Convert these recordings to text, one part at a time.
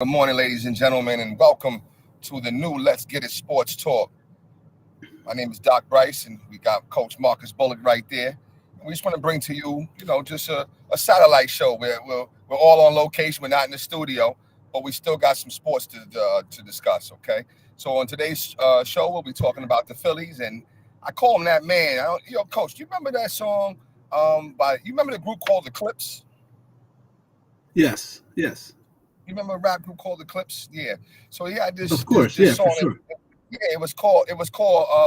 Good morning, ladies and gentlemen, and welcome to the new Let's Get It Sports Talk. My name is Doc Bryce, and we got Coach Marcus Bullock right there. We just want to bring to you, just a satellite show where we're all on location. We're not in the studio, but we still got some sports to discuss. Okay, so on today's show, we'll be talking about the Phillies, and I call him that man. Coach, do you remember that song? You remember the group called the Clips? Yes, yes. You remember a rap group called the Clips? Yeah. So he had this Of this course, this yeah, for song. sure. Yeah, it was called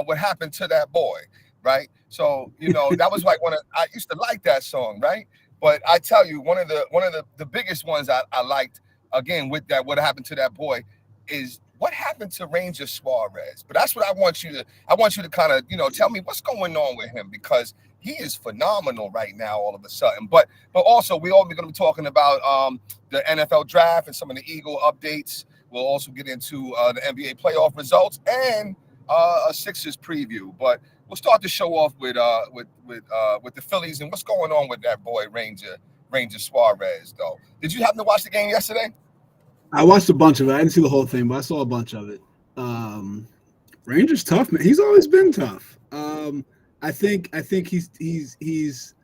What Happened to That Boy, right? So that was like I used to like that song, right? But I tell you, one of the biggest ones I liked again with that What Happened to That Boy is what happened to Ranger Suarez. But that's what I want you to kind of tell me what's going on with him because he is phenomenal right now all of a sudden. But also we all going to be talking about the NFL draft and some of the Eagle updates. We'll also get into the NBA playoff results and a Sixers preview. But we'll start the show off with the Phillies and what's going on with that boy Ranger Suarez. Though, did you happen to watch the game yesterday? I watched a bunch of it. I didn't see the whole thing, but I saw a bunch of it. Um, Ranger's tough, man. He's always been tough. I think he's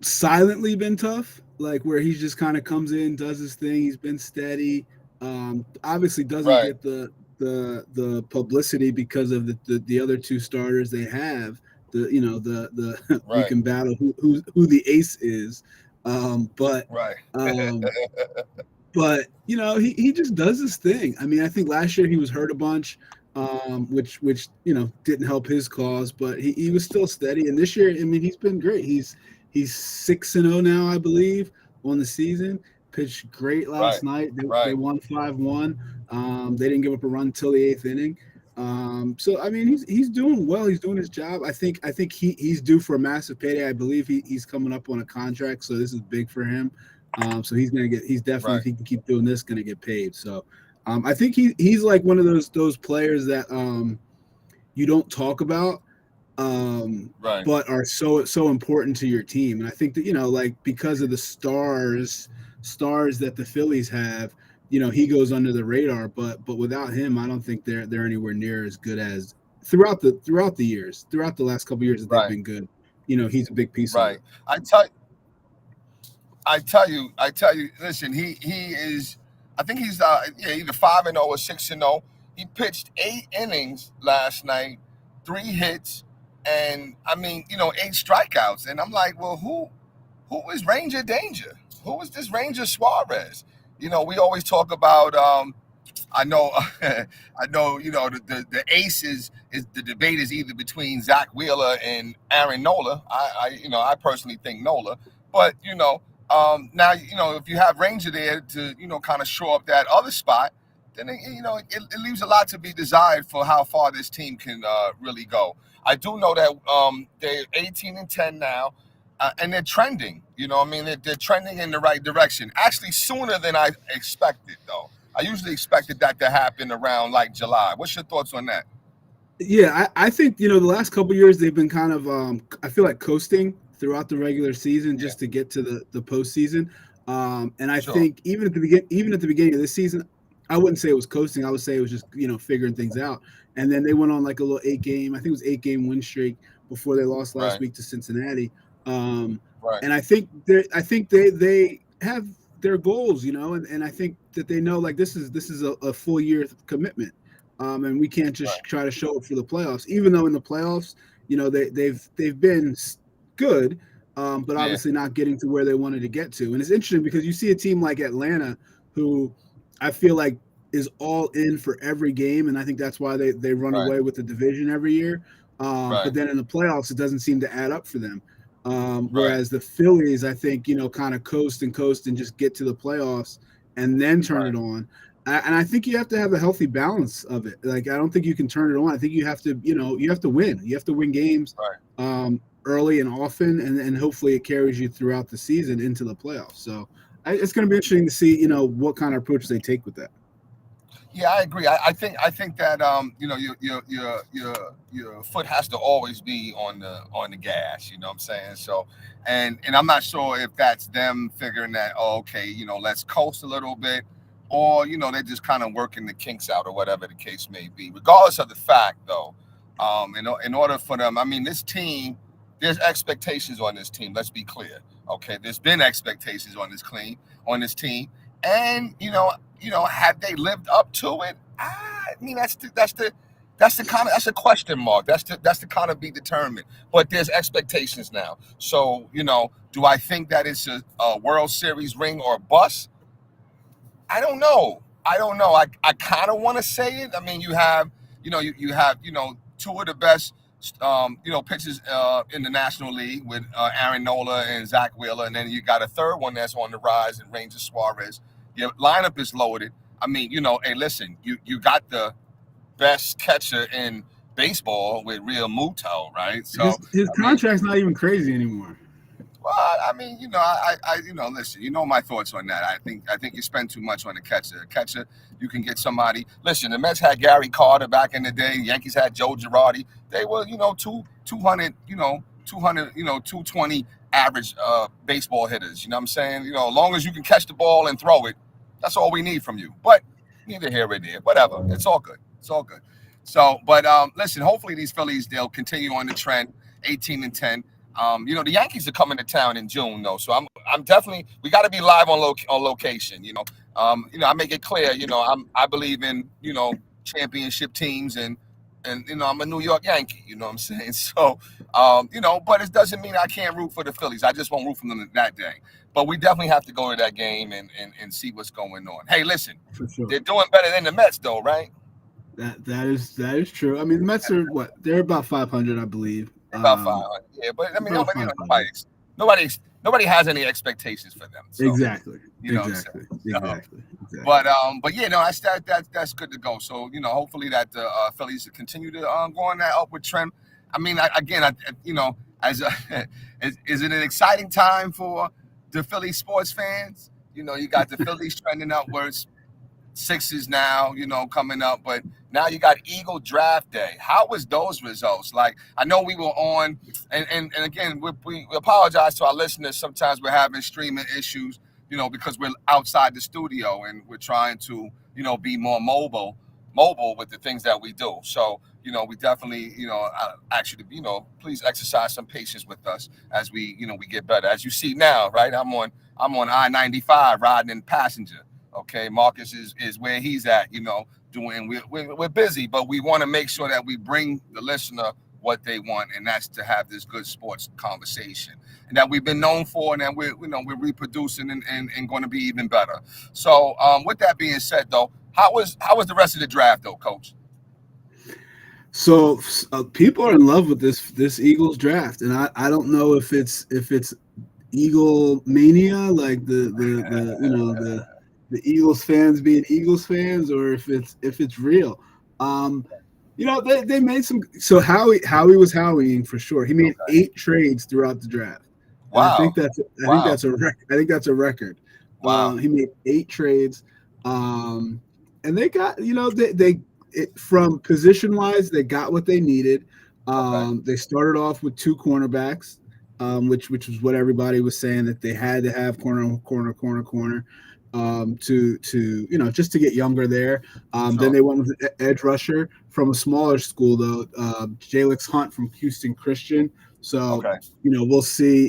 silently been tough, like where he just kind of comes in, does his thing. He's been steady. Obviously, doesn't Right, get the publicity because of the other two starters they have. The we right, can battle who the ace is, um, but right, um, he just does his thing. I mean, I think last year he was hurt a bunch, which didn't help his cause, but he was still steady. And this year, I mean, he's been great. He's 6-0 now, I believe, on the season. Pitched great last right, night. They right, won 5-1. They didn't give up a run until the eighth inning. So I mean, he's doing well. He's doing his job. I think he's due for a massive payday. I believe he's coming up on a contract, so this is big for him. So he's definitely, right, if he can keep doing this, gonna get paid. So I think he's like one of those players that you don't talk about, right, but are so important to your team. And I think that like because of the stars that the Phillies have, he goes under the radar. But without him, I don't think they're anywhere near as good as throughout the last couple years that they've right, been good. He's a big piece of right. it. I tell you. Listen, he is. I think he's yeah, either 5-0 or 6-0. He pitched 8 innings last night, 3 hits, and I mean, 8 strikeouts. And I'm like, well, who is Ranger Danger? Who is this Ranger Suarez? We always talk about. I know, I know. The ace is the debate is either between Zach Wheeler and Aaron Nola. I personally think Nola, but now if you have Ranger there to kind of shore up that other spot, then it leaves a lot to be desired for how far this team can really go. I do know that they're 18-10 now. And they're trending, what I mean, they're trending in the right direction. Actually, sooner than I expected, though. I usually expected that to happen around like July. What's your thoughts on that? Yeah, I think the last couple years they've been kind of I feel like coasting throughout the regular season Yeah, just to get to the postseason. And I sure. think even at the beginning of this season, I wouldn't say it was coasting. I would say it was just figuring things out. And then they went on like a little 8 game, I think it was 8 game win streak before they lost last Right, week to Cincinnati. Um, right, and I think they have their goals, and I think that they know like this is a full year commitment, and we can't just right, try to show up for the playoffs. Even though in the playoffs, they've been good, but yeah, obviously not getting to where they wanted to get to. And it's interesting because you see a team like Atlanta, who I feel like is all in for every game, and I think that's why they run right, away with the division every year. But right, then in the playoffs, it doesn't seem to add up for them. right, Whereas the Phillies, I think, kind of coast and just get to the playoffs and then turn right, it on. And I think you have to have a healthy balance of it. Like, I don't think you can turn it on. I think you have to win. You have to win games right. early and often, and hopefully it carries you throughout the season into the playoffs. So it's going to be interesting to see, what kind of approach they take with that. Yeah, I agree. I think that your foot has to always be on the gas. You know what I'm saying? So, and I'm not sure if that's them figuring that, oh, okay, let's coast a little bit, or they're just kind of working the kinks out or whatever the case may be. Regardless of the fact, though, in order for them, I mean, this team, there's expectations on this team. Let's be clear. Okay, there's been expectations on this team, and have they lived up to it? I mean, that's a question mark. That's the kind of be determined. But there's expectations now. So do I think that it's a World Series ring or bust? I don't know. I kind of want to say it. I mean, you have two of the best pitchers in the National League with Aaron Nola and Zach Wheeler, and then you got a third one that's on the rise in Ranger Suarez. Your lineup is loaded. I mean, hey, listen, you got the best catcher in baseball with Real Muto, right? So His I mean, contract's not even crazy anymore. well, I mean, listen, my thoughts on that. I think you spend too much on the catcher. Catcher, you can get somebody. Listen, the Mets had Gary Carter back in the day. Yankees had Joe Girardi. They were, 200, 220 average baseball hitters. You know what I'm saying? As long as you can catch the ball and throw it, that's all we need from you. But neither here nor there. Whatever. It's all good. It's all good. So, but listen, hopefully these Phillies, they'll continue on the trend, 18-10. The Yankees are coming to town in June, though, so I'm definitely, we got to be live on location. I make it clear. I believe in championship teams, and I'm a New York Yankee. You know what I'm saying? So but it doesn't mean I can't root for the Phillies. I just won't root for them that day. But we definitely have to go to that game and see what's going on. Hey, listen, For sure. they're doing better than the Mets, though, right? That is true. I mean, the Mets are what? They're about 500, I believe. About 500, yeah. But I mean, About nobody has any expectations for them. So, Exactly. you know what I'm saying? Exactly. But yeah, no, that's good to go. So hopefully that the Phillies continue to go on that upward trend. I mean, as is it an exciting time for the Philly sports fans? You got the Phillies trending upwards. Sixes now, coming up, but now you got Eagle Draft Day. How was those results? Like, I know we were on, and again, we apologize to our listeners. Sometimes we're having streaming issues, because we're outside the studio and we're trying to, be more mobile with the things that we do. So, we definitely, ask you to, please exercise some patience with us as we get better. As you see now, right? I'm on I-95 riding in passenger. Okay, Marcus is where he's at, doing. We're busy, but we want to make sure that we bring the listener what they want, and that's to have this good sports conversation, and that we've been known for, and that we're reproducing and going to be even better. So, with that being said, though, how was the rest of the draft, though, Coach? So people are in love with this Eagles draft, and I don't know if it's Eagle mania, like the Eagles fans being Eagles fans, or if it's real. They made some. So Howie was Howieing for sure. He made 8 trades throughout the draft. And Wow! I think that's a record. I think that's a record. Wow! He made 8 trades, and they got from position wise, they got what they needed. Okay. They started off with 2 cornerbacks, which was what everybody was saying, that they had to have corner, to just to get younger there. Sure. Then they went with an edge rusher from a smaller school, though, Jalix Hunt from Houston Christian. So Okay. we'll see.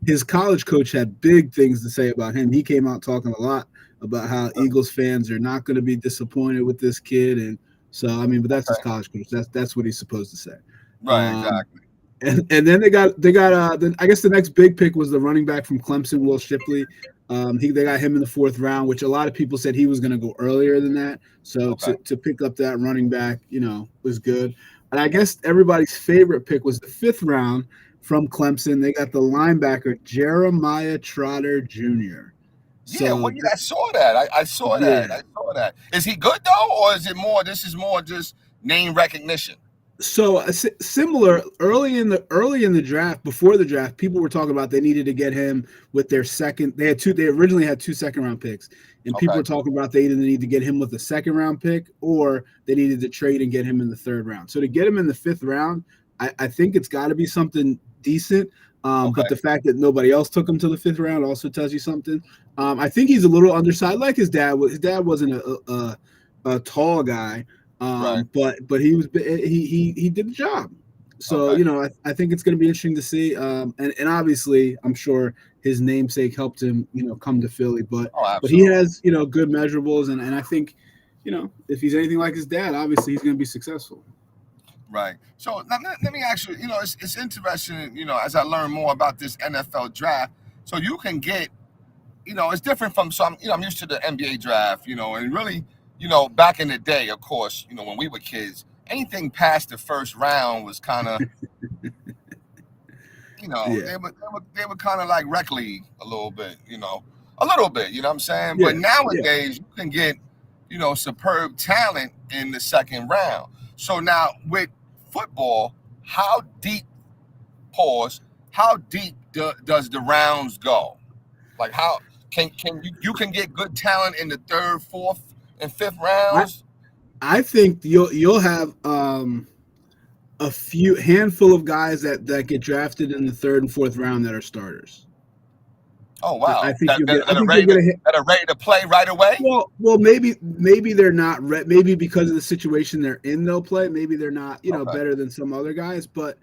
His college coach had big things to say about him. He came out talking a lot about how Eagles fans are not going to be disappointed with this kid, and so I mean, but that's his Okay. college coach. That's what he's supposed to say. Right. Um, Exactly. and then they got then I guess the next big pick was the running back from Clemson, Will Shipley. They got him in the 4th round, which a lot of people said he was going to go earlier than that. So Okay. to pick up that running back, was good. And I guess everybody's favorite pick was the 5th round from Clemson. They got the linebacker Jeremiah Trotter Jr. Yeah. So Well, yeah, I saw that. I saw yeah, that. I saw that. Is he good though, or is it more? This is more just name recognition. So similar early in the draft, before the draft, people were talking about they needed to get him with their second. They had two. They originally had 2 second-round picks, and people Okay. were talking about they either need to get him with a second-round pick or they needed to trade and get him in the third round. So to get him in the fifth round, I think it's got to be something decent. Okay. But the fact that nobody else took him to the fifth round also tells you something. I think he's a little undersized, like his dad. His dad wasn't a tall guy. Right. But he did the job. So Okay. I think it's going to be interesting to see. And obviously, I'm sure his namesake helped him come to Philly. But Oh, he absolutely. has good measurables, and I think if he's anything like his dad, obviously he's going to be successful. Right. So let me ask you. It's interesting. As I learn more about this NFL draft, so you can get. It's different from some. I'm used to the NBA draft. And really, back in the day, of course, when we were kids, anything past the first round was kind of, Yeah, they were kind of like rec league a little bit. A little bit. You know what I'm saying? But yeah, yeah. nowadays, you can get, superb talent in the second round. So now with football, how deep? Pause. How deep does the rounds go? Like how can you can get good talent in the third, fourth, and fifth I rounds? I think you'll have a few handful of guys that get drafted in the third and fourth round that are starters. Oh I wow, think that, you'll that, get. I that are think you'll ready to get a hit. that are ready to play right away. Well, maybe they're not. Maybe because of the situation they're in, they'll play. Maybe they're not. Okay, Better than some other guys, but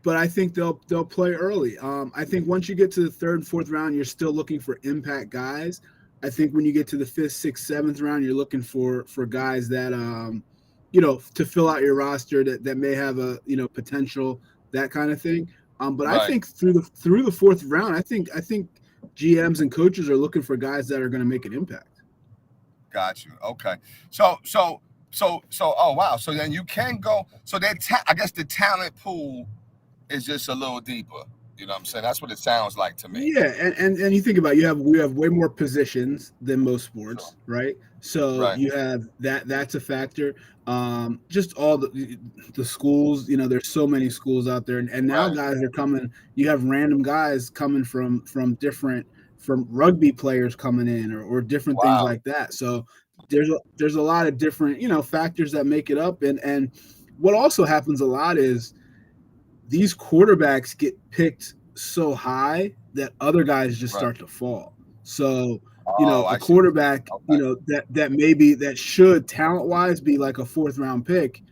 I think they'll play early. I think once you get to the third and fourth round, you're still looking for impact guys. I think when you get to the fifth, sixth, seventh round, you're looking for guys that to fill out your roster that may have a potential, that kind of thing. But I right. think through the fourth round, I think GMs and coaches are looking for guys that are going to make an impact. Got you. Okay. So. Oh wow. So then you can go. So I guess the talent pool is just a little deeper. You know what I'm saying? That's what it sounds like to me. Yeah, and you think about it, we have way more positions than most Sure. sports, right? So Right. you have that's a factor. Just all the schools, there's so many schools out there, and now Right. guys are coming. You have random guys coming from rugby players coming in or different things Wow. like that. So there's a lot of different factors that make it up, and what also happens a lot is these quarterbacks get picked so high that other guys just Right. start to fall. So, Oh, a I see. quarterback, Okay. that should talent wise be like a fourth round pick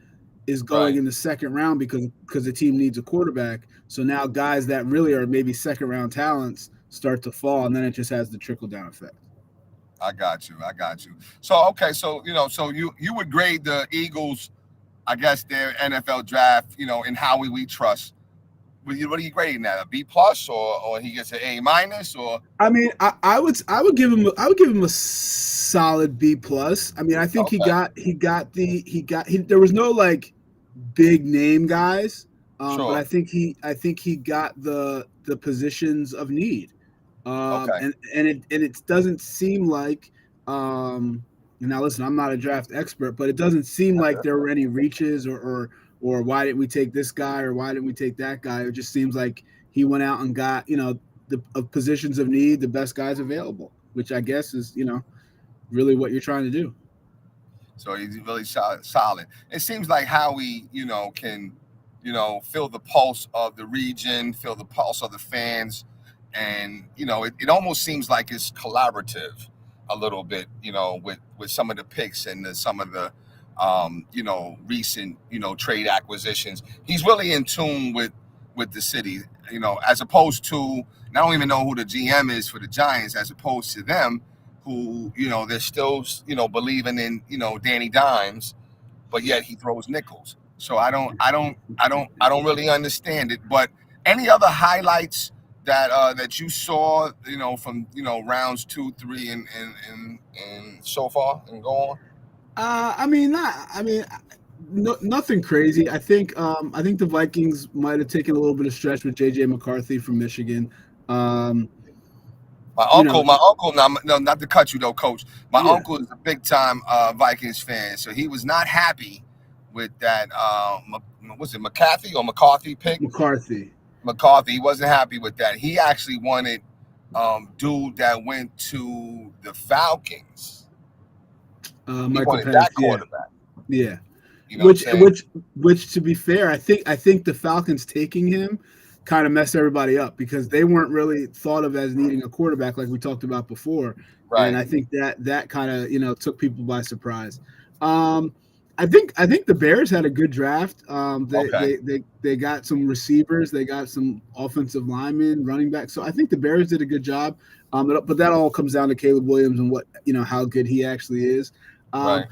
is going Right. in the second round because the team needs a quarterback. So now guys that really are maybe second round talents start to fall, and then it just has the trickle down effect. I got you. I got you. So okay. So you would grade the Eagles, I guess their NFL draft, in how we trust. What are you grading that? A B plus or he gets an A minus or I mean, I would give him a solid B plus. I mean, I think okay, there was no like big name guys, but sure, I think he got the positions of need, okay, and it doesn't seem like now listen, I'm not a draft expert, but it doesn't seem like there were any reaches or why didn't we take this guy or why didn't we take that guy? It just seems like he went out and got the of positions of need the best guys available, which I guess is really what you're trying to do. so he's really solid. Solid. It seems like how we, can, feel the pulse of the region, feel the pulse of the fans, and it almost seems like it's collaborative a little bit, with some of the picks and some of the, recent, trade acquisitions. He's really in tune with the city, as opposed to, and I don't even know who the GM is for the Giants, as opposed to them who, they're still, believing in, Danny Dimes, but yet he throws nickels. So I don't really understand it. But any other highlights that you saw, from rounds 2, 3, and so far and go on? I mean, not. I mean, no, nothing crazy. I think the Vikings might have taken a little bit of stretch with JJ McCarthy from Michigan. Um, My you uncle, know, my uncle, no, not to cut you though, Coach. My yeah, uncle is a big time Vikings fan, so he was not happy with that was it McCarthy or McCarthy pick? McCarthy. McCarthy. He wasn't happy with that. He actually wanted dude that went to the Falcons. He Michael wanted Penix, that quarterback. Yeah. You know Which to be fair, I think the Falcons taking him kind of messed everybody up because they weren't really thought of as needing a quarterback like we talked about before. Right. And I think that kind of took people by surprise. I think the Bears had a good draft. They got some receivers, they got some offensive linemen, running back. So I think the Bears did a good job. But that all comes down to Caleb Williams and what how good he actually is. Right.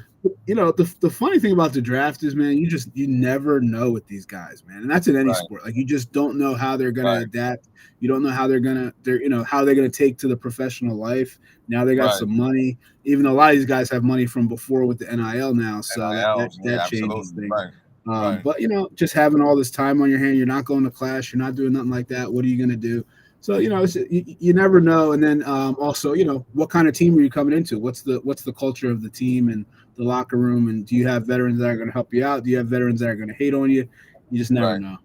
The funny thing about the draft is, man, you never know with these guys, man, and that's in any sport. Like you just don't know how they're gonna adapt. You don't know how they're gonna take to the professional life. Now they got some money, even though a lot of these guys have money from before with the NIL now, so that changes things. Right. But just having all this time on your hand, you're not going to class, you're not doing nothing like that. What are you gonna do? So you never know. And then also what kind of team are you coming into? What's the culture of the team and the locker room? And do you have veterans that are going to help you out? Do you have veterans that are going to hate on you? You just never know.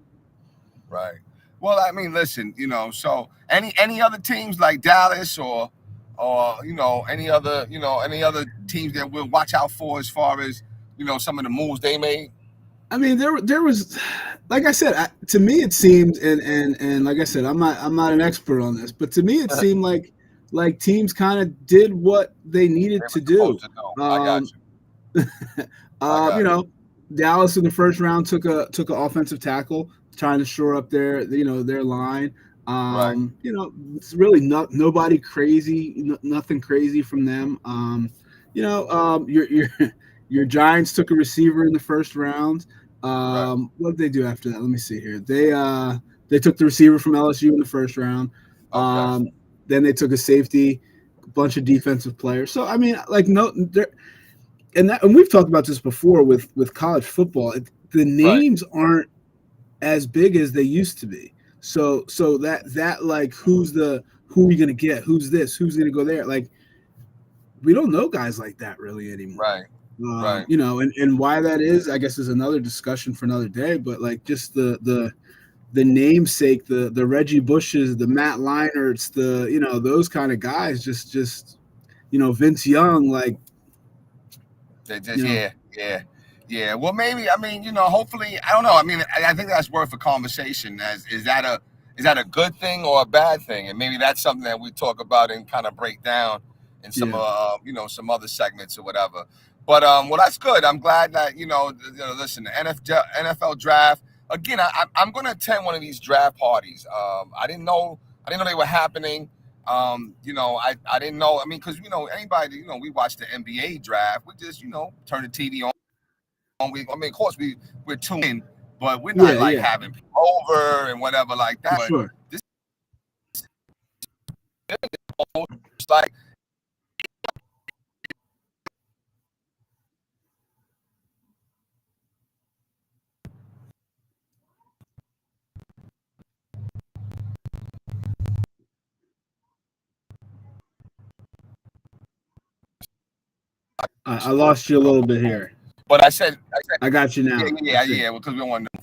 Right. Well, I mean, listen, so any other teams like Dallas or any other teams that we'll watch out for as far as some of the moves they made? I mean, there was, like I said, to me it seemed, and like I said, I'm not an expert on this, but to me it seemed like teams kind of did what they needed to do. I got you. Dallas in the first round took an offensive tackle, trying to shore up their line. It's really nobody crazy, nothing crazy from them. Your Giants took a receiver in the first round. What did they do after that? Let me see here. They took the receiver from LSU in the first round. Then they took a safety, a bunch of defensive players. So I mean, and we've talked about this before with college football. The names aren't as big as they used to be. So that like who are you gonna get? Who's this? Who's gonna go there? Like we don't know guys like that really anymore. Right. And why that is, I guess, is another discussion for another day. But like just the namesake, the Reggie Bushes, the Matt Leinerts, those kind of guys, just Vince Young, like they just yeah. Well, maybe hopefully I don't know. I mean, I think that's worth a conversation. Is that a good thing or a bad thing? And maybe that's something that we talk about and kind of break down in some some other segments or whatever. But well, that's good. I'm glad that listen, the NFL draft again. I'm going to attend one of these draft parties. I didn't know they were happening. I didn't know. I mean, because anybody we watch the NBA draft. We just turn the TV on. Of course we're tuned in, but we're not having people over and whatever like that. Sure. This is like. I lost you a little bit here, but I said I got you now. Yeah, because we don't want to.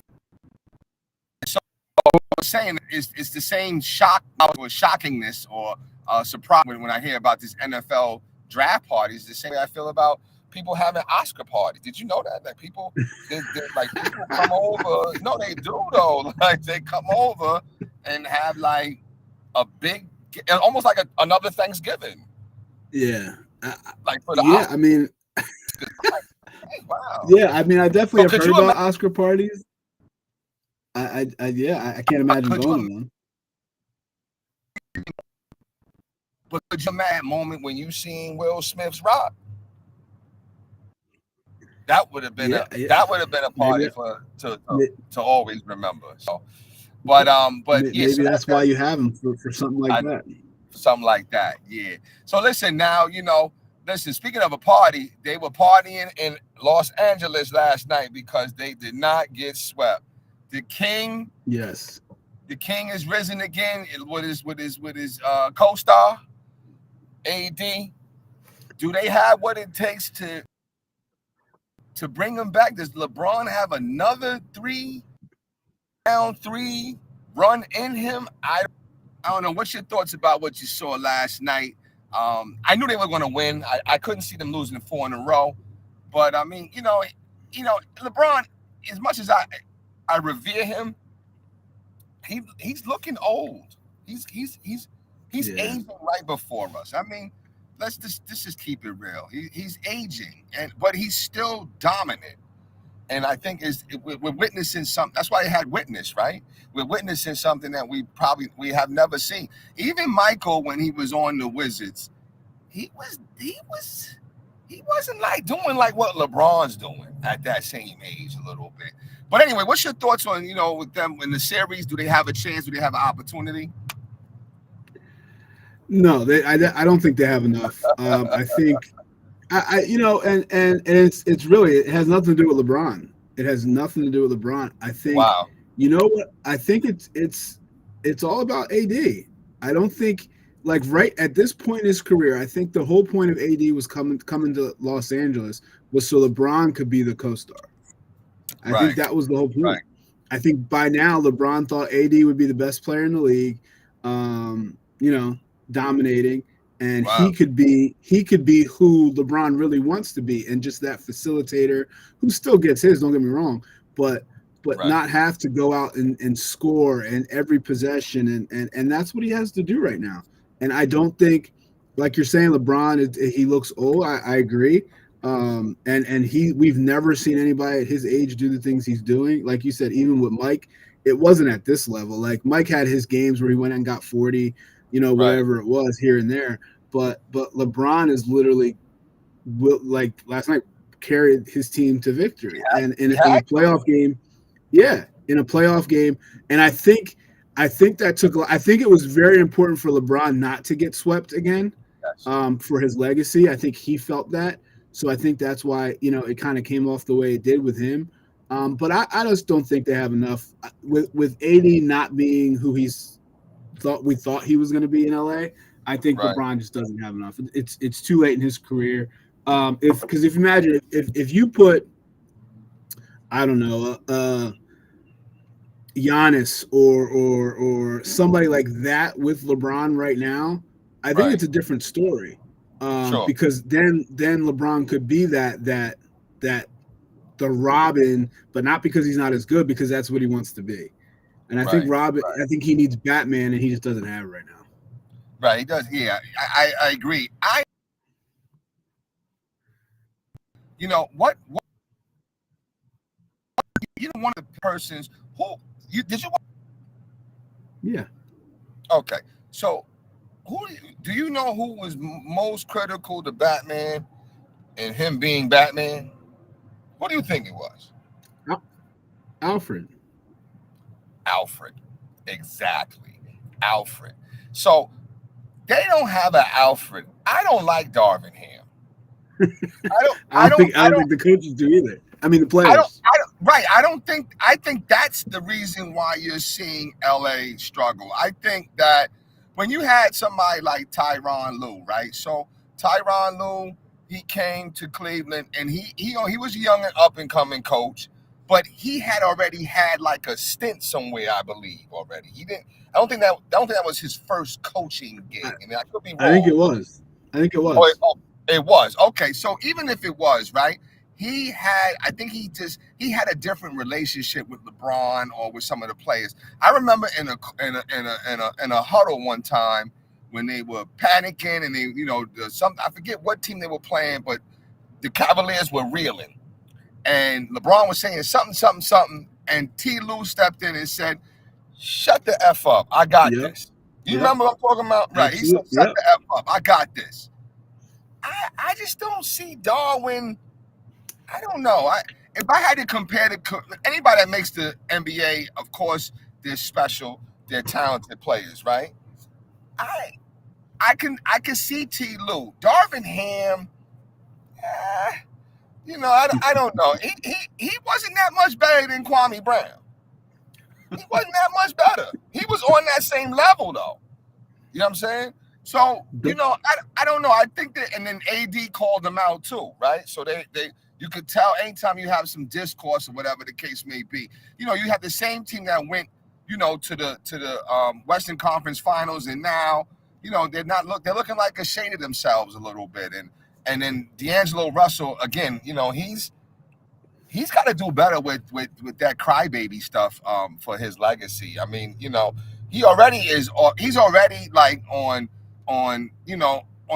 So what I'm saying is it's the same or shockingness or surprise when I hear about this NFL draft parties. The same way I feel about people having Oscar parties. Did you know that? Like people come over. No, they do though. Like they come over and have like a big, almost like another Thanksgiving. Yeah. Like for the Oscars. I mean. Hey, wow. Yeah, I mean, I definitely have heard about Oscar parties. I can't imagine going to one. But could you imagine that moment when you seen Will Smith's Rock? That would have been that would have been a party to always remember. So, but maybe that's why you have them for something like that. Something like that, yeah. So listen, now Listen, speaking of a party, they were partying in Los Angeles last night because they did not get swept. The King, the King is risen again with his co-star, AD. Do they have what it takes to to bring him back? Does LeBron have another 3 run in him? I don't know. What's your thoughts about what you saw last night? I knew they were going to win. I couldn't see them losing 4 in a row. But I mean, LeBron, as much as I revere him, he's looking old. He's aging right before us. I mean, let's just keep it real. He's aging, but he's still dominant. And I think we're witnessing something. That's why they had witness, right? We're witnessing something that we have never seen. Even Michael, when he was on the Wizards, he wasn't like doing like what LeBron's doing at that same age a little bit. But anyway, what's your thoughts on, with them in the series? Do they have a chance? Do they have an opportunity? No, I don't think they have enough. I think and it's really, it has nothing to do with LeBron. It has nothing to do with LeBron. I think. Wow. You know what? I think it's all about AD. I don't think, like, right at this point in his career, I think the whole point of AD was coming to Los Angeles was so LeBron could be the co-star. I think that was the whole point. Right. I think by now LeBron thought AD would be the best player in the league, dominating, and he could be who LeBron really wants to be, and just that facilitator who still gets his, don't get me wrong, but not have to go out and score in every possession, and that's what he has to do right now. And I don't think, like you're saying, LeBron, he looks old. I agree. And we've never seen anybody at his age do the things he's doing. Like you said, even with Mike, it wasn't at this level. Like Mike had his games where he went and got 40, whatever it was here and there. But LeBron is literally, like last night, carried his team to victory. And in a playoff game, in a playoff game. And I think it was very important for LeBron not to get swept again, for his legacy. I think he felt that. So I think that's why, it kind of came off the way it did with him. But I just don't think they have enough with AD not being who we thought he was going to be in LA. I think LeBron just doesn't have enough. It's too late in his career. Because if you imagine if you put, I don't know, Giannis or somebody like that with LeBron right now, I think it's a different story. Because then LeBron could be that the Robin, but not because he's not as good, because that's what he wants to be. And I think I think he needs Batman, and he just doesn't have it right now. Right, he does. Yeah, I agree. What one of the persons who did you? Yeah. Okay, so who do you know who was most critical to Batman and him being Batman? What do you think it was? Alfred. Exactly. Alfred. So they don't have an Alfred. I don't like Darvin Ham. I don't think the coaches do either. I mean, the players. I think that's the reason why you're seeing LA struggle. I think that when you had somebody like Tyronn Lue, right? So Tyronn Lue, he came to Cleveland, and he was a young and up and coming coach, but he had already had like a stint somewhere, I believe already. I don't think that was his first coaching gig. I mean, I could be wrong. I think it was. It was. Okay, so even if it was, right? He had a different relationship with LeBron or with some of the players. I remember in a huddle one time when they were panicking and they, I forget what team they were playing, but the Cavaliers were reeling, and LeBron was saying something, and T. Lue stepped in and said, "Shut the F up, I got this." You remember what I'm talking about? Right? He said, "Shut the F up, I got this." I just don't see Darwin. I don't know. If I had to compare anybody that makes the NBA, of course, they're special, they're talented players, right? I can see T. Lue. Darvin Ham, I don't know. He wasn't that much better than Kwame Brown. He wasn't that much better. He was on that same level, though. You know what I'm saying? So, I don't know. I think that, and then AD called them out too, right? So they You could tell anytime you have some discourse or whatever the case may be. You have the same team that went, to the Western Conference Finals, and now, they're looking like ashamed of themselves a little bit. And then D'Angelo Russell, again, he's got to do better with that crybaby stuff for his legacy. I mean, he's already like on on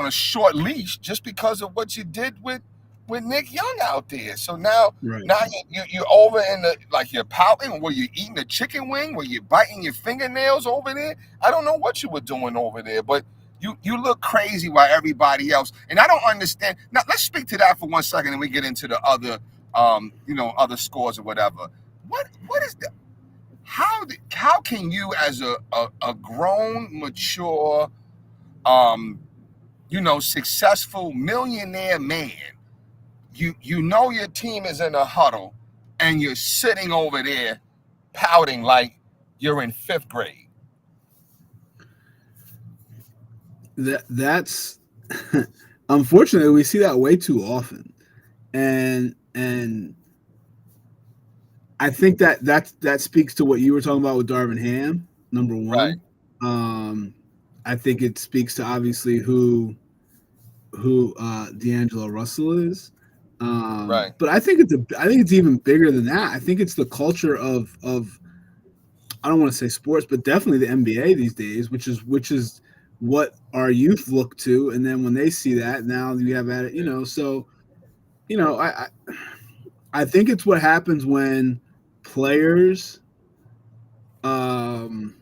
a short leash just because of what you did with Nick Young out there. So now you're over in the, like, you're pouting. Were you eating a chicken wing? Were you biting your fingernails over there? I don't know what you were doing over there, but you look crazy while everybody else. And I don't understand. Now let's speak to that for 1 second, and we get into the other other scores or whatever. What is that? How can you, as a grown, mature, successful millionaire man, your team is in a huddle and you're sitting over there pouting like you're in 5th grade? That's unfortunately, we see that way too often, and I think that speaks to what you were talking about with Darvin Ham, number one. Right. I think it speaks to obviously who D'Angelo Russell is. Right. But I think it's even bigger than that. I think it's the culture of I don't want to say sports, but definitely the NBA these days, which is what our youth look to, and then when they see that, now you have at it, so I think it's what happens when players aren't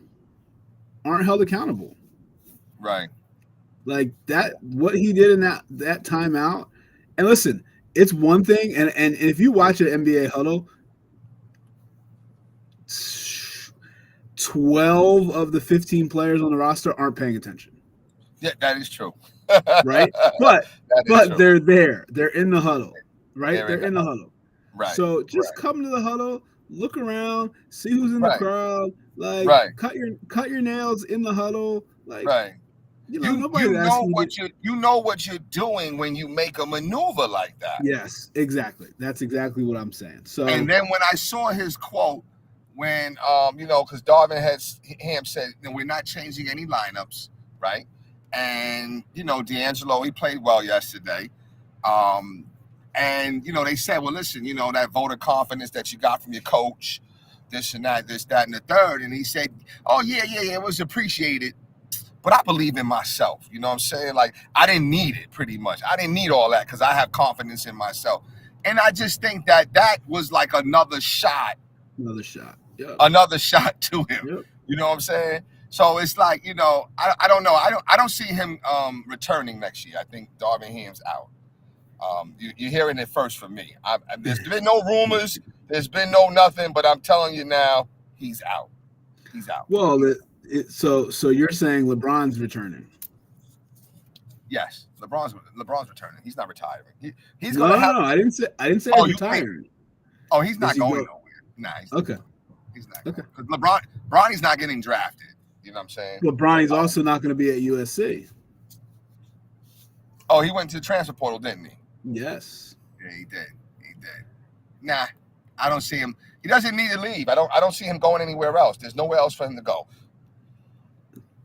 held accountable. Right. Like that, what he did in that timeout. And listen, it's one thing, and if you watch an NBA huddle, 12 of the 15 players on the roster aren't paying attention. Yeah, that is true. Right? But they're there. They're in the huddle. Right? They're in the huddle. Right. So just come to the huddle, look around, see who's in the crowd, like cut your nails in the huddle. Like, you know what you're doing when you make a maneuver like that. Yes, exactly. That's exactly what I'm saying. So, and then when I saw his quote, when because Darvin Ham said, we're not changing any lineups, right? And D'Angelo, he played well yesterday. And they said, well, listen, that vote of confidence that you got from your coach, this and that, this, that, and the third. And he said, oh yeah, it was appreciated. But I believe in myself. You know what I'm saying? Like, I didn't need it, pretty much. I didn't need all that because I have confidence in myself. And I just think that was like another shot. Yeah. Another shot to him. Yep. You know what I'm saying? So it's like, I don't know. I don't see him returning next year. I think Darvin Ham's out. You're hearing it first from me. There's been no rumors. There's been no nothing. But I'm telling you now, he's out. He's out. Well, so you're saying LeBron's returning? Yes, LeBron's returning. He's not retiring. He's no, going to no. I didn't say retiring. Oh, he's not going nowhere. Nah. He's not. Okay. Because Bronny's not getting drafted. You know what I'm saying? Well, Bronny's also not going to be at USC. Oh, he went to the transfer portal, didn't he? Yes. Yeah, he did. Nah, I don't see him. He doesn't need to leave. I don't see him going anywhere else. There's nowhere else for him to go.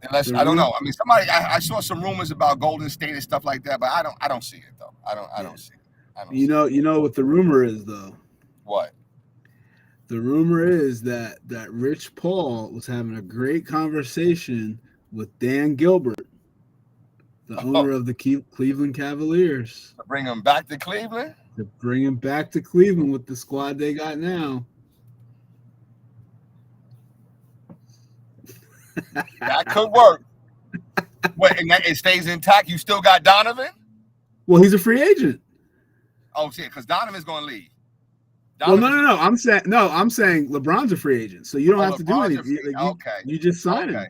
Unless I don't know. I mean, I saw some rumors about Golden State and stuff like that, but I don't see it though. I don't see it. You know what the rumor is though? What? The rumor is that Rich Paul was having a great conversation with Dan Gilbert, the owner of the Cleveland Cavaliers. To bring him back to Cleveland? To bring him back to Cleveland with the squad they got now. That could work. Wait, and it stays intact? You still got Donovan? Well, he's a free agent. Oh, shit, because Donovan's going to leave. Well, no. I'm saying LeBron's a free agent, so you don't have to do anything. You just sign him.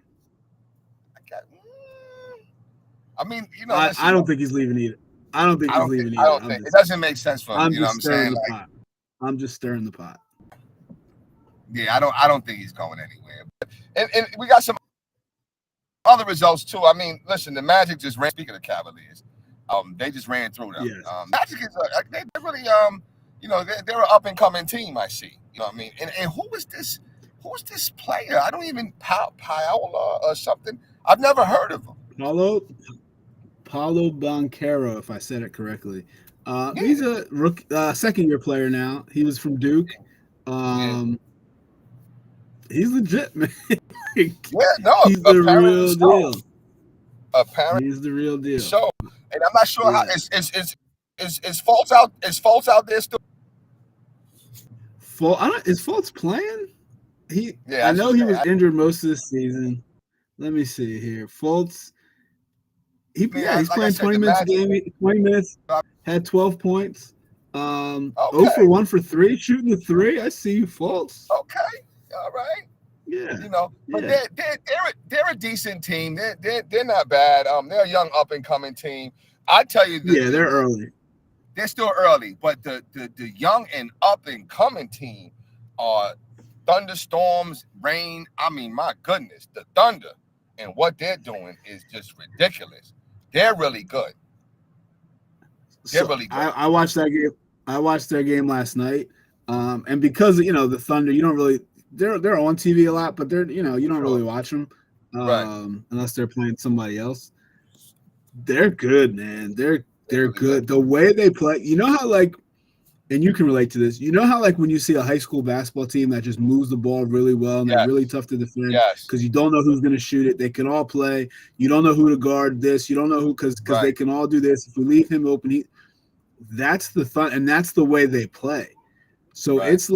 I mean, I don't think he's leaving either. I don't think it doesn't make sense for him. I'm just stirring the pot. I'm just stirring the pot. Yeah, I don't think he's going anywhere. And we got some other results too. I mean, listen, the Magic just ran. Speaking of Cavaliers, they just ran through them. Yes. Magic is they really you know, they're an up and coming team. I see. You know what I mean? And who is this? Who's this player? I don't even Paola or something. I've never heard of him. Paulo Banquero, if I said it correctly. Yeah, He's a second year player now. He was from Duke. yeah, He's legit, man. yeah. No, He's the apparently real so. deal. Apparently He's the real deal. so. And I'm not sure how Yeah. is Fultz out. Is Fultz out there still? Is Fultz playing? Yeah, I I should know he say. was injured most of the season. Let me see here. Fultz. He's Like I playing said, 20 the minutes a Magic. game. 20 minutes, had 12 points. 0 for Okay, 1 for 3, shooting the 3. I see you, Fultz. okay, all right. Yeah. You know, but Yeah. they're a decent team. They're not bad. They're a young up and coming team. I tell you, Yeah, they're early. they're still early, but the young and up and coming team are thunderstorms, rain. I mean, my goodness, the Thunder and what they're doing is just ridiculous. They're really good. They're really good. I watched that game. I watched their game last night. And because the Thunder, you don't really they're on TV a lot, but you don't really watch them Right. unless they're playing somebody else. They're good, man. They're really good. The way they play, how and you can relate to this. You know how when you see a high school basketball team that just moves the ball really well and they're really tough to defend because you don't know who's going to shoot it. They can all play. You don't know who to guard this. You don't know who because they can all do this. If we leave him open, that's the fun, and that's the way they play. So it's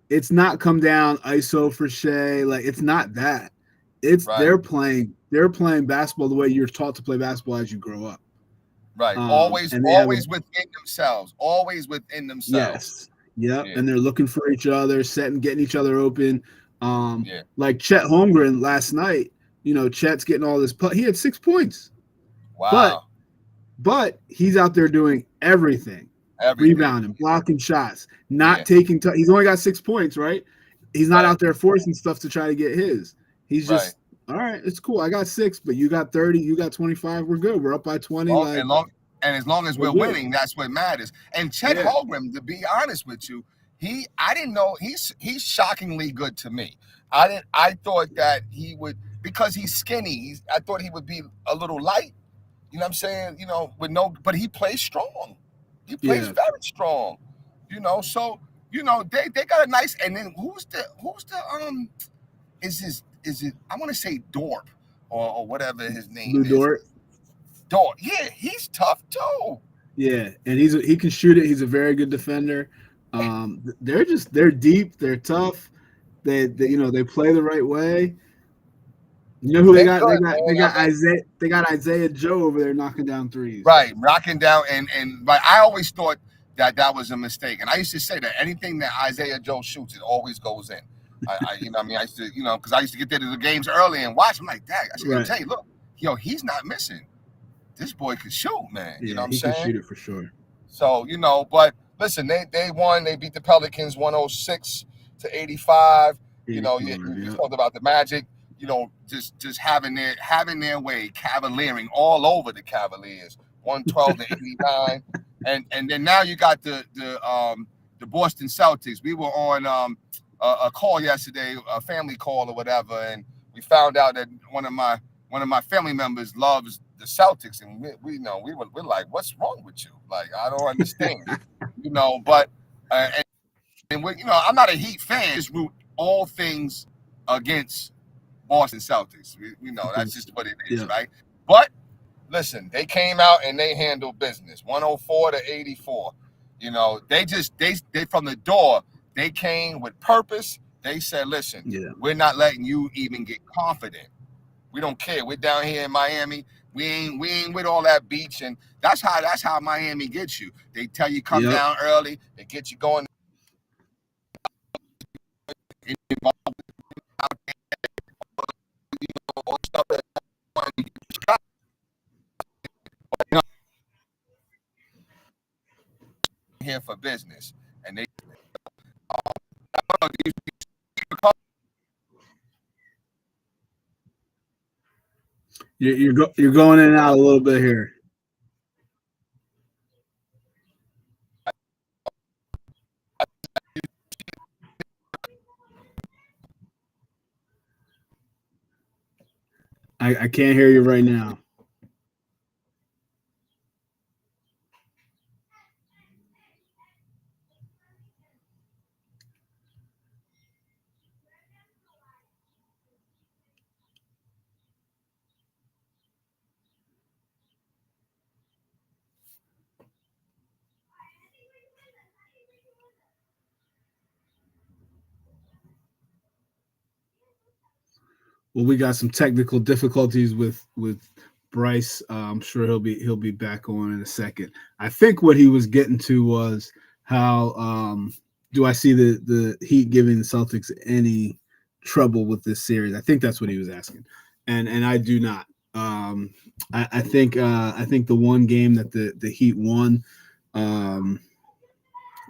it's not come down ISO for Shea. It's not that. It's they're playing basketball the way you're taught to play basketball as you grow up. Right. Always within themselves. Always within themselves. Yes. Yep. Yeah. And they're looking for each other, getting each other open. Like Chet Holmgren last night, Chet's getting all this. He had 6 points. Wow. But he's out there doing everything. Rebounding, blocking shots, not taking he's only got 6 points, right? He's not out there forcing stuff to try to get his. He's just all right, it's cool. I got 6, but you got 30, you got 25. We're good. We're up by 20. And as long as we're winning, that's what matters. And Chet Holmgren, to be honest with you, I didn't know he's shockingly good to me. I thought that he would, because he's skinny. I thought he would be a little light. You know what I'm saying? But he plays strong. He plays very strong. So they got a nice. And then who's the is it I want to say Dorp or whatever his name is. Dort. Yeah, he's tough too. Yeah, and he can shoot it. He's a very good defender. They're deep. They're tough. They play the right way. You know who they got? They got Isaiah. They got Isaiah Joe over there knocking down threes. Right, knocking down and I always thought that was a mistake, and I used to say that anything that Isaiah Joe shoots, it always goes in. I used to because I used to get there to the games early and watch. I'm like, Dad, I should tell you, look, he's not missing. This boy can shoot, man. You know what I'm saying? He can shoot it for sure. So but listen, they won. They beat the Pelicans 106-85. You talked about the Magic. Just having their way, cavaliering all over the Cavaliers, 112-89, and then now you got the Boston Celtics. We were on a call yesterday, a family call or whatever, and we found out that one of my family members loves the Celtics, and we're like, what's wrong with you? Like, I don't understand, But and we, I'm not a Heat fan. Just root all things against Boston Celtics. We know that's just what it is, right? But listen, they came out and they handled business, 104-84. They from the door. They came with purpose. They said, listen, we're not letting you even get confident. We don't care. We're down here in Miami. We ain't with all that beach, and that's how Miami gets you. They tell you come down early. They get you going. Here for business, and they. You're going in and out a little bit here. I can't hear you right now. Well, we got some technical difficulties with Bryce. I'm sure he'll be back on in a second. I think what he was getting to was how do I see the Heat giving the Celtics any trouble with this series? I think that's what he was asking, and I do not. I think the one game that the Heat won,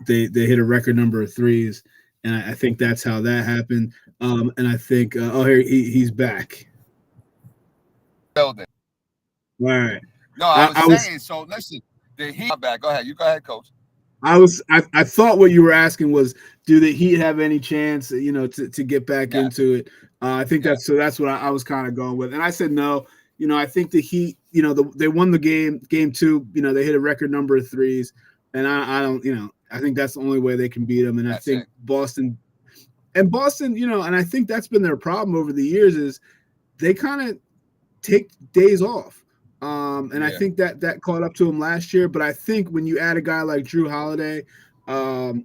they hit a record number of threes, and I think that's how that happened. And I think here he's back. Building. All right. No, I was saying. So listen, the Heat back. Go ahead. You go ahead, Coach. I thought what you were asking was, do the Heat have any chance, to get back into it? I think that's what I was kind of going with, and I said no. I think the Heat, they won the game two. They hit a record number of threes, and I don't, I think that's the only way they can beat them. And I think Boston, and I think that's been their problem over the years is they kind of take days off. I think that caught up to him last year. But I think when you add a guy like Drew Holiday, who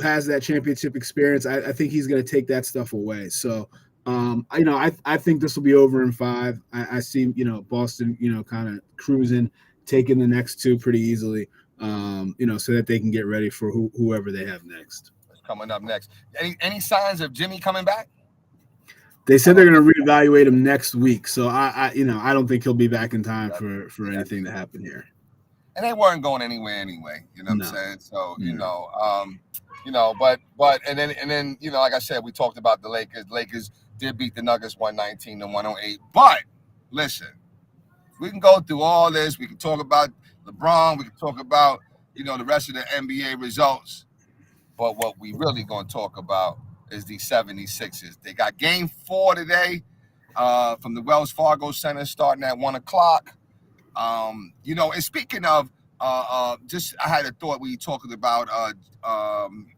has that championship experience, I think he's going to take that stuff away. So, I think this will be over in 5. I see, Boston, kind of cruising, taking the next 2 pretty easily, so that they can get ready for whoever they have next. Coming up next. Any signs of Jimmy coming back? They said they're going to reevaluate him next week, so I don't think he'll be back in time for anything to happen here. And they weren't going anywhere anyway. You know what I'm saying? So but and then like I said, we talked about the Lakers. Lakers did beat the Nuggets 119-108. But listen, we can go through all this. We can talk about LeBron. We can talk about the rest of the NBA results. But what we really going to talk about is the 76ers. They got game 4 today from the Wells Fargo Center starting at 1 o'clock. And speaking of, I had a thought when you talking about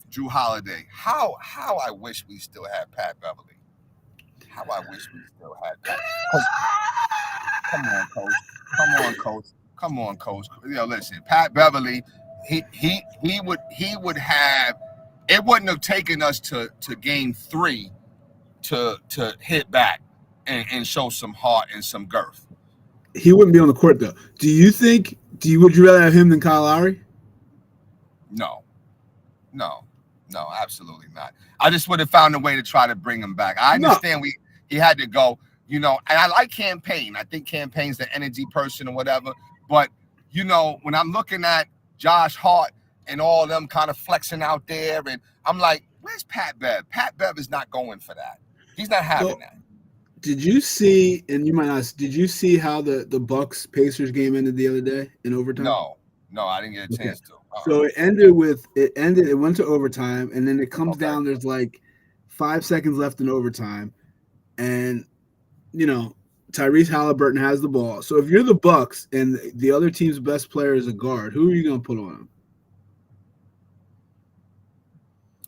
Drew Holiday. How I wish we still had Pat Beverly. How I wish we still had Pat. Come on, Coach. Listen, Pat Beverly, he would have. It wouldn't have taken us to game 3 to hit back and show some heart and some girth. He wouldn't be on the court though. Would you rather have him than Kyle Lowry? No, absolutely not. I just would have found a way to try to bring him back. I understand he had to go, and I like Campaign. I think Campaign's the energy person or whatever. But when I'm looking at Josh Hart and all of them kind of flexing out there, and I'm like, where's Pat Bev? Pat Bev is not going for that. He's not having that. Did you see, and you might not, did you see how the Bucks Pacers game ended the other day in overtime? No, I didn't get a chance to. So it went to overtime, and then it comes down, there's like 5 seconds left in overtime, and Tyrese Halliburton has the ball. So if you're the Bucks and the other team's best player is a guard, who are you going to put on him?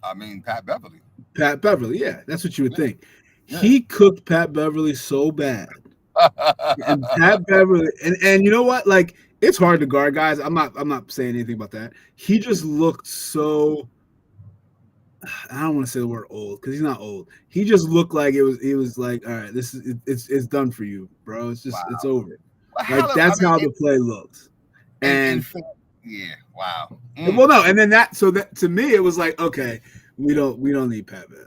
I mean, Pat Beverly. Pat Beverly, yeah, that's what you would think. Yeah. He cooked Pat Beverly so bad, and Pat Beverly, and you know what? Like, it's hard to guard guys. I'm not saying anything about that. He just looked so. I don't want to say the word old because he's not old. He just looked like it was like, all right, it's done for you, bro. It's just it's over. Like that's how the play looks. And yeah, wow. Well, no, and then that to me it was like, okay, we don't need Pat Bev.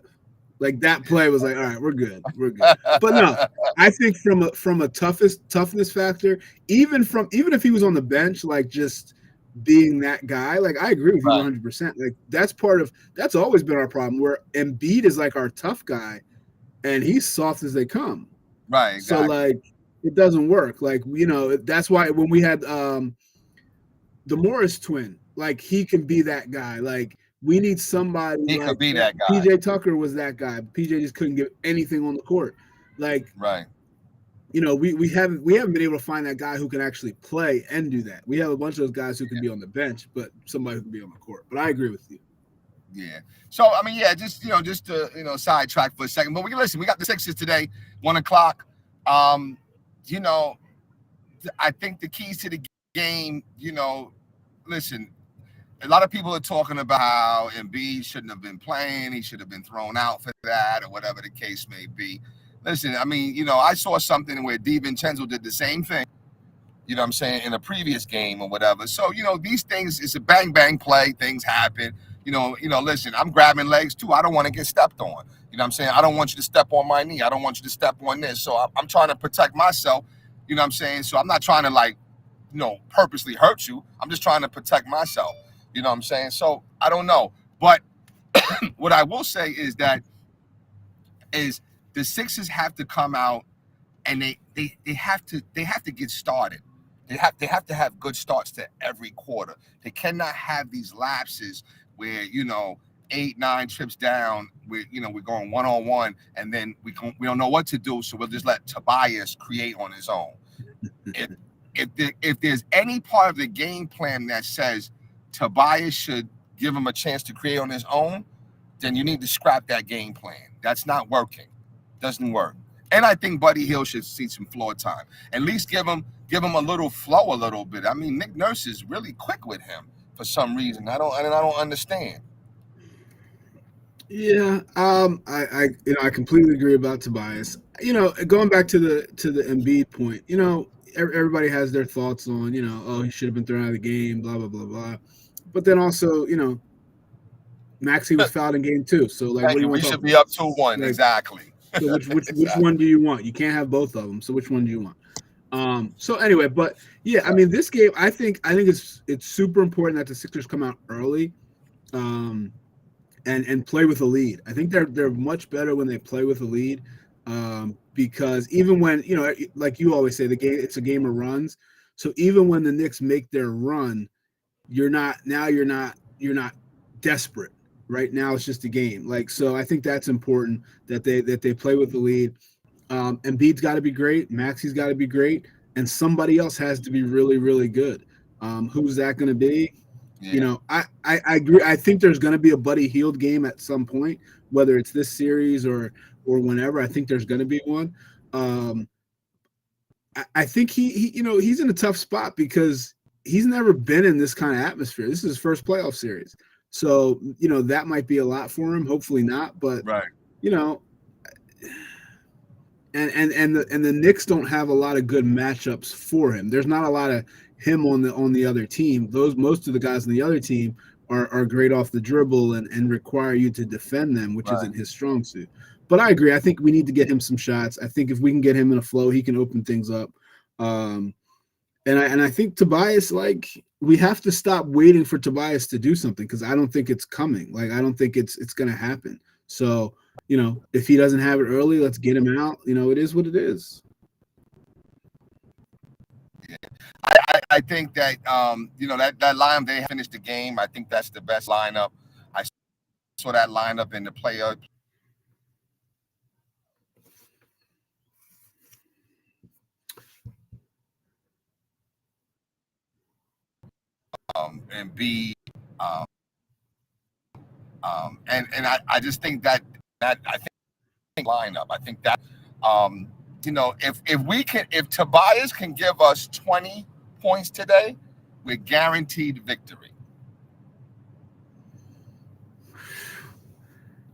Like that play was like, all right, we're good. But no, I think from a toughness factor, even if he was on the bench, like just being that guy, like I agree with you 100%. Like that's always been our problem. Where Embiid is like our tough guy, and he's soft as they come. Right. Exactly. So like it doesn't work. Like that's why when we had the Morris twin, like he can be that guy. Like we need somebody. He could be that guy. PJ Tucker was that guy. PJ just couldn't get anything on the court. Like right. we haven't been able to find that guy who can actually play and do that. We have a bunch of those guys who can be on the bench, but somebody who can be on the court. But I agree with you. Yeah. So I mean, yeah, just to sidetrack for a second. But we got the Sixers today, 1:00. You know, I think the keys to the game, listen, a lot of people are talking about how Embiid shouldn't have been playing. He should have been thrown out for that or whatever the case may be. Listen, I mean, I saw something where DiVincenzo did the same thing, what I'm saying, in a previous game or whatever. So, these things, it's a bang, bang play. Things happen. Listen, I'm grabbing legs too. I don't want to get stepped on. You know what I'm saying? I don't want you to step on my knee. I don't want you to step on this. So I'm trying to protect myself. You know what I'm saying? So I'm not trying to purposely hurt you. I'm just trying to protect myself. You know what I'm saying? So I don't know. But what I will say is the Sixers have to come out and they have to get started. They have to have good starts to every quarter. They cannot have these lapses where 8, 9 trips down. We're going 1-on-1, and then we don't know what to do, so we'll just let Tobias create on his own. If there's any part of the game plan that says Tobias should give him a chance to create on his own, then you need to scrap that game plan. That's not working. Doesn't work. And I think Buddy Hield should see some floor time. At least give him a little flow a little bit. I mean, Nick Nurse is really quick with him for some reason. I don't understand. Yeah, I completely agree about Tobias. Going back to the Embiid point, everybody has their thoughts on, he should have been thrown out of the game, blah blah blah blah. But then also, Maxey was fouled in game 2, so what do you want? We should be up 2-1, exactly. So which one do you want? You can't have both of them. So which one do you want? So anyway, but yeah, I mean, this game, I think it's super important that the Sixers come out early, and play with a lead. I think they're much better when they play with a lead, because even when like you always say, it's a game of runs. So even when the Knicks make their run, you're not desperate. Right now, it's just a game. So I think that's important that they play with the lead. Embiid's got to be great. Maxey's got to be great, and somebody else has to be really, really good. Who's that going to be? Yeah. I agree. I think there's going to be a Buddy Hield game at some point, whether it's this series or whenever. I think there's going to be one. I think he's in a tough spot because he's never been in this kind of atmosphere. This is his first playoff series. So, that might be a lot for him. Hopefully not, but right. And the Knicks don't have a lot of good matchups for him. There's not a lot of him on the other team. Most of the guys on the other team are great off the dribble and require you to defend them, which isn't his strong suit. But I agree. I think we need to get him some shots. I think if we can get him in a flow, he can open things up. And I think Tobias, we have to stop waiting for Tobias to do something, because I don't think it's coming. I don't think it's going to happen. So, if he doesn't have it early, let's get him out. It is what it is. Yeah. I think that, that lineup, they finished the game. I think that's the best lineup. I saw that lineup in the playoff. And B, and I just think that I think lineup. I think that if Tobias can give us 20 points today, we're guaranteed victory.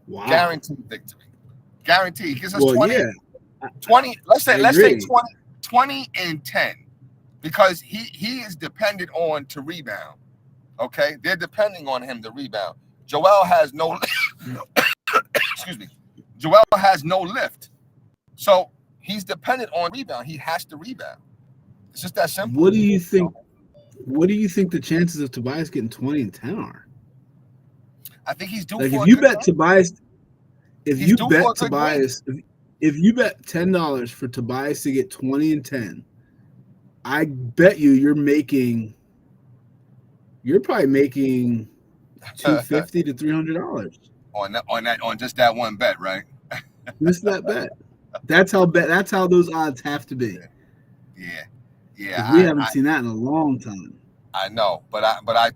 Wow. Guaranteed victory. Guaranteed. He gives us 20. Yeah. 20. Let's say 20 and 10. Because he is dependent on to rebound. Okay? They're depending on him to rebound. Joel has no excuse me. Joel has no lift. So he's dependent on rebound. He has to rebound. It's just that simple. What do you think the chances of Tobias getting 20 and 10 are? I think he's due for if you bet Tobias if you bet Tobias if you bet $10 for Tobias to get 20 and 10, I bet you're probably making $250 to $300 on just that one bet, right? Just that bet. That's how bad. That's how those odds have to be, Yeah, because we yeah, haven't seen that in a long time. I know, but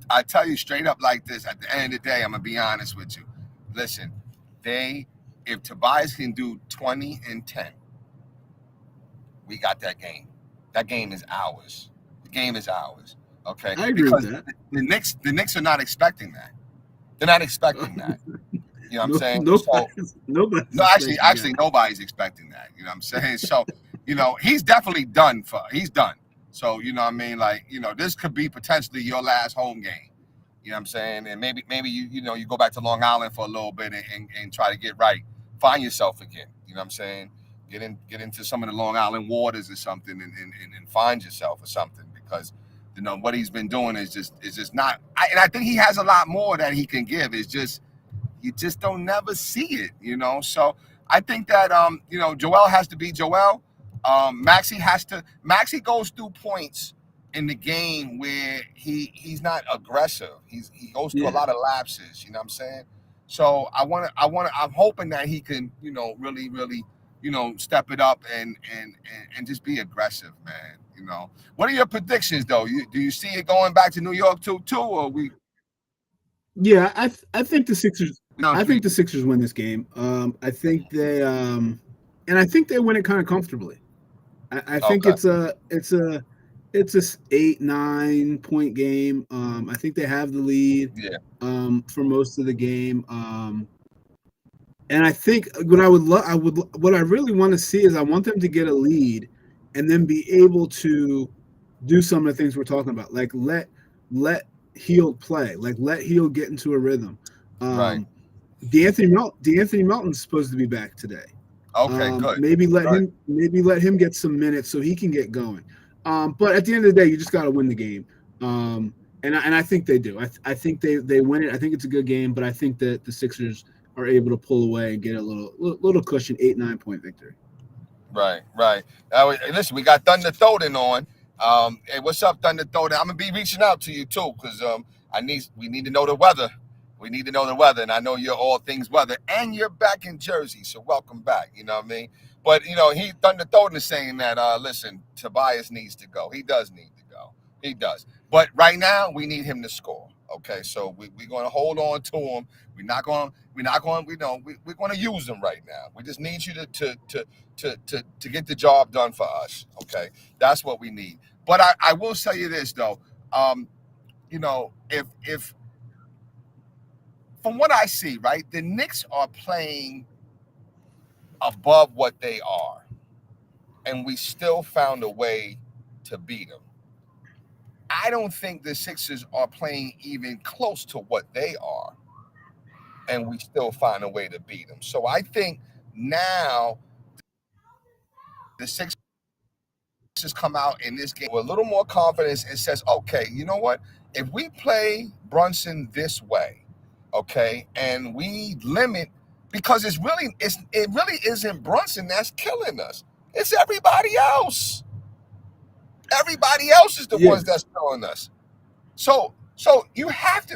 I tell you straight up like this. At the end of the day, I'm gonna be honest with you. Listen, they if Tobias can do 20 and 10, we got that game. That game is ours. The game is ours. Okay, I agree with because that. the Knicks are not expecting that. They're not expecting that. You know what I'm No, saying? So nobody's no, actually, expecting that. nobody's expecting that. You know what I'm saying? So, he's definitely done he's done. So, you know what I mean? Like, this could be potentially your last home game. You know what I'm saying? And maybe you go back to Long Island for a little bit and try to get right. Find yourself again. You know what I'm saying? Get into some of the Long Island waters or something and find yourself or something, because what he's been doing is just not and I think he has a lot more that he can give. It's just you just don't never see it. So I think that Joel has to be Joel. Maxi goes through points in the game where he's not aggressive. He goes through a Yeah, lot of lapses, you know what I'm saying? So I'm hoping that he can, really, really, step it up and just be aggressive, man. What are your predictions though? Do you see it going back to New York too, or we yeah. I think the Sixers. no I three? think the Sixers win this game. I think they and I think they win it kind of comfortably. I think Okay. it's a 8-9 point game. I think they have the lead Yeah. for most of the game. And I think what what I really want to see is I want them to get a lead and then be able to do some of the things we're talking about, like let Hield play, like let Hield get into a rhythm. Right. Um, D'Anthony Melton's supposed to be back today. Okay. Good. Good. Maybe let him get some minutes so he can get going. But at the end of the day, you just got to win the game. And I think they do. I think they win it. I think it's a good game, but I think that the Sixers are able to pull away and get a little cushion 8-9 point victory. Right. Right. Listen, we got Thunder Thoden on. Hey, what's up, Thunder Thoden? I'm gonna be reaching out to you too, because we need to know the weather. We need to know the weather, and I know you're all things weather, and you're back in Jersey, so welcome back. You know what I mean? But Thunder Thoden is saying that listen, Tobias needs to go. He does need to go. He does. But right now, we need him to score. Okay, so we're going to hold on to him. We're going to use him right now. We just need you to get the job done for us. Okay, that's what we need. But I will tell you this though, if from what I see, right, the Knicks are playing above what they are, and we still found a way to beat them. I don't think the Sixers are playing even close to what they are, and we still find a way to beat them. So I think now the Sixers come out in this game with a little more confidence and says, okay, you know what? If we play Brunson this way, okay, and we limit, because it really isn't Brunson that's killing us. It's everybody else. Everybody else is the Yeah, ones that's killing us. So you have to.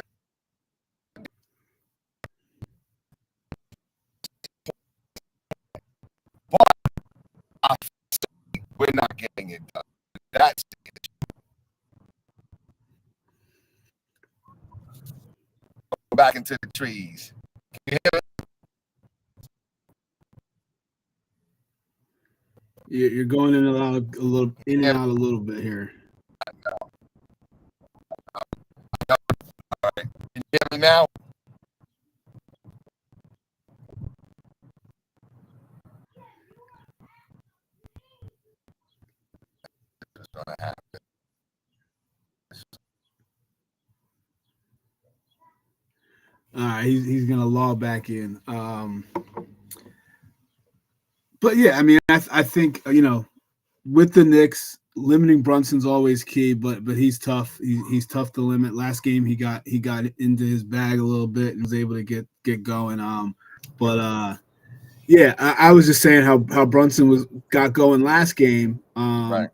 But we're not getting it done. That's back into the trees. Can you hear you're going in a little in and me? out a little bit here. Can you hear me now? It's gonna happen. All right, he's gonna log back in. But yeah, I mean, I think with the Knicks, limiting Brunson's always key, but he's tough. He's tough to limit. Last game he got into his bag a little bit and was able to get going. But yeah, I was just saying how Brunson got going last game. Right.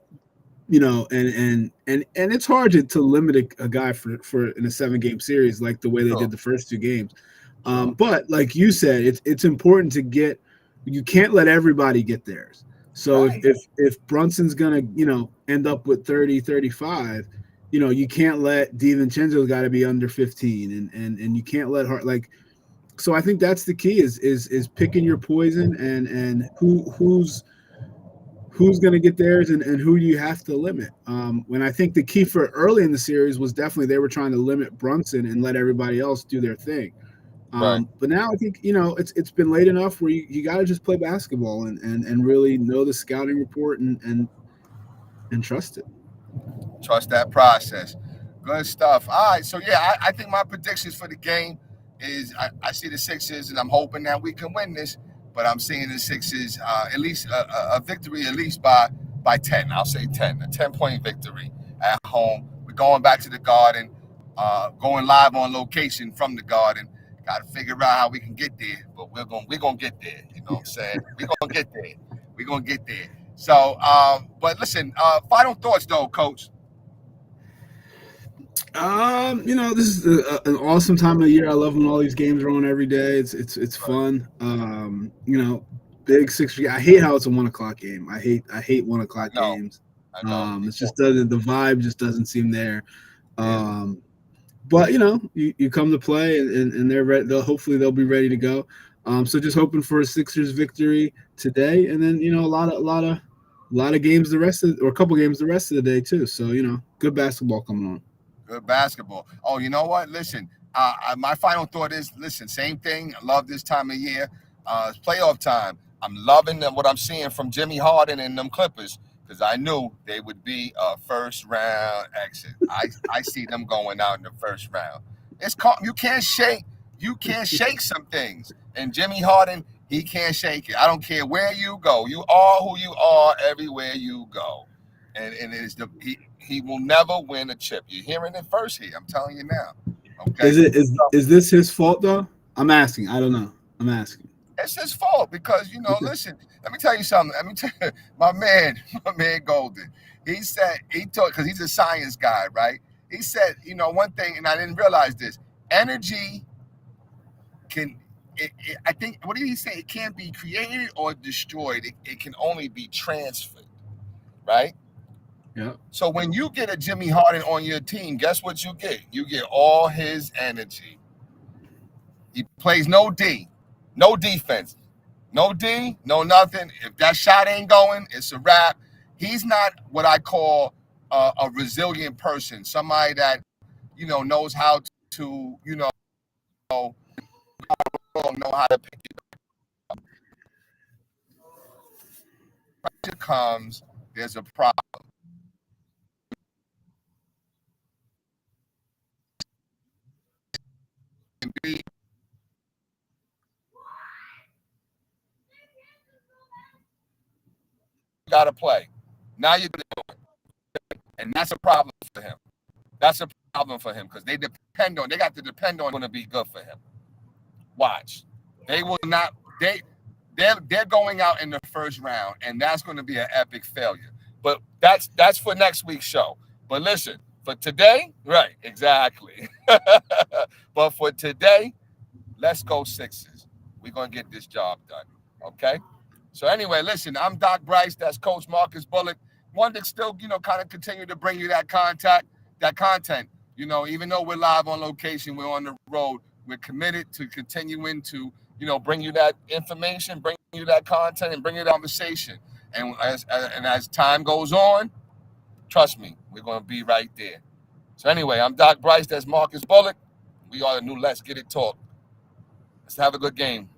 And it's hard to limit a guy for in a 7-game series like the way they True. did the first 2 games. True. But like you said, it's important to get you can't let everybody get theirs. So Right. if Brunson's gonna, end up with 30, 35, you can't let DiVincenzo's got to be under 15, and you can't let Hart So I think that's the key is picking your poison and who's going to get theirs and who do you have to limit. When I think the key for early in the series was definitely they were trying to limit Brunson and let everybody else do their thing. Right. But now I think it's been late enough where you got to just play basketball and really know the scouting report and trust it. Trust that process. Good stuff. All right. So yeah, I think my predictions for the game is I see the Sixers, and I'm hoping that we can win this. But I'm seeing the Sixers at least a victory, at least by 10. I'll say 10, a 10-point victory at home. We're going back to the Garden, going live on location from the Garden. Got to figure out how we can get there, but we're gonna get there. You know what I'm saying? We're gonna get there. We're gonna get there. So, but listen, final thoughts though, Coach. This is an awesome time of year. I love when all these games are on every day. It's fun. Big Sixers. I hate how it's a 1:00 game. I hate 1:00 games. I know. It's just doesn't the vibe just doesn't seem there. But you come to play and they're ready. Hopefully they'll be ready to go. So just hoping for a Sixers victory today, and then a lot of games a couple games the rest of the day too. So good basketball coming on. Good basketball. Oh, you know what? Listen, my final thought is, listen, same thing. I love this time of year. It's playoff time. I'm loving what I'm seeing from Jimmy Harden and them Clippers because I knew they would be a first round exit. I see them going out in the first round. It's you can't shake some things. And Jimmy Harden, he can't shake it. I don't care where you go. You are who you are everywhere you go. And it is he will never win a chip. You're hearing it first here. I'm telling you now. Okay. Is this his fault though? I'm asking. I don't know. I'm asking. It's his fault because listen. Let me tell you something. Let me tell you, my man Golden. He said because he's a science guy, right? He said one thing, and I didn't realize this. Energy can. I think. What did he say? It can't be created or destroyed. It can only be transferred, right? Yeah. So when you get a Jimmy Harden on your team, guess what you get? You get all his energy. He plays no D, no defense, no D, no nothing. If that shot ain't going, it's a wrap. He's not what I call a resilient person, somebody that knows how to know how to pick it up. Pressure comes, there's a problem. Be got to play. Now you're going to do it. And that's a problem for him. That's a problem for him because they got to depend on going to be good for him. Watch. They will not, they're going out in the first round, and that's going to be an epic failure. But that's for next week's show. But listen, for today, right, exactly. But for today, let's go Sixers. We're going to get this job done. Okay? So anyway, listen, I'm Doc Bryce. That's Coach Marcus Bullock. Wanted to still, kind of continue to bring you that content. Even though we're live on location, we're on the road. We're committed to continuing to, bring you that information, bring you that content, and bring you that conversation. And as time goes on, trust me, we're going to be right there. So anyway, I'm Doc Bryce. That's Marcus Bullock. We are the new Let's Get It Talk. Let's have a good game.